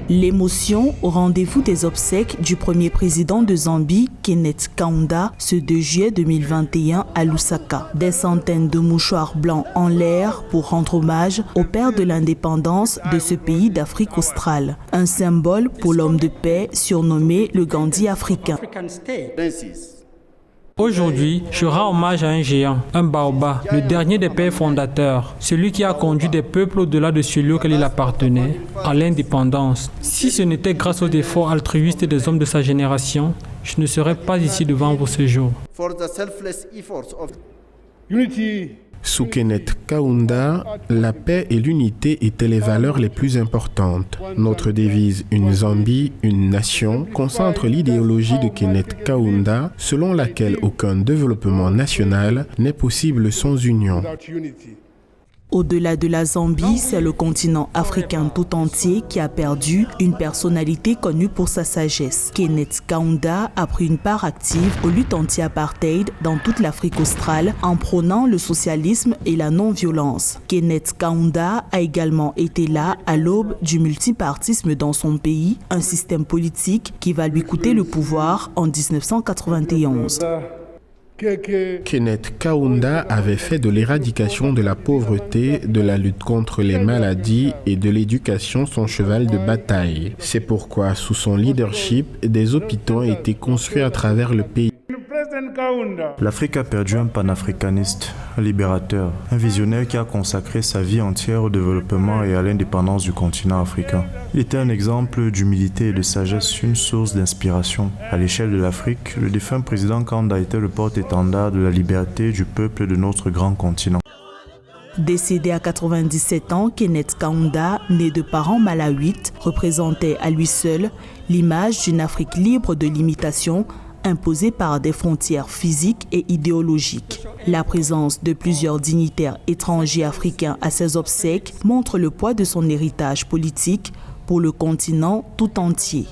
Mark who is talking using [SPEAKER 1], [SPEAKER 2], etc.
[SPEAKER 1] L'émotion au rendez-vous des obsèques du premier président de Zambie, Kenneth Kaunda, ce 2 juillet 2021 à Lusaka. Des centaines de mouchoirs blancs en l'air pour rendre hommage au père de l'indépendance de ce pays d'Afrique australe. Un symbole pour l'homme de paix surnommé le Gandhi africain.
[SPEAKER 2] Aujourd'hui, je rends hommage à un géant, un baobab, le dernier des pères fondateurs, celui qui a conduit des peuples au-delà de celui auquel il appartenait, à l'indépendance. Si ce n'était grâce aux efforts altruistes des hommes de sa génération, je ne serais pas ici devant vous ce jour.
[SPEAKER 3] Sous Kenneth Kaunda, la paix et l'unité étaient les valeurs les plus importantes. Notre devise « Une Zambie, une nation » concentre l'idéologie de Kenneth Kaunda, selon laquelle aucun développement national n'est possible sans union.
[SPEAKER 1] Au-delà de la Zambie, c'est le continent africain tout entier qui a perdu une personnalité connue pour sa sagesse. Kenneth Kaunda a pris une part active aux luttes anti-apartheid dans toute l'Afrique australe en prônant le socialisme et la non-violence. Kenneth Kaunda a également été là à l'aube du multipartisme dans son pays, un système politique qui va lui coûter le pouvoir en 1991.
[SPEAKER 3] Kenneth Kaunda avait fait de l'éradication de la pauvreté, de la lutte contre les maladies et de l'éducation son cheval de bataille. C'est pourquoi, sous son leadership, des hôpitaux ont été construits à travers le pays.
[SPEAKER 4] L'Afrique a perdu un panafricaniste, un libérateur, un visionnaire qui a consacré sa vie entière au développement et à l'indépendance du continent africain. Il était un exemple d'humilité et de sagesse, une source d'inspiration. À l'échelle de l'Afrique, le défunt président Kaunda était le porte-étendard de la liberté du peuple de notre grand continent.
[SPEAKER 1] Décédé à 97 ans, Kenneth Kaunda, né de parents malawites, représentait à lui seul l'image d'une Afrique libre de limitation imposée par des frontières physiques et idéologiques. La présence de plusieurs dignitaires étrangers africains à ses obsèques montre le poids de son héritage politique pour le continent tout entier.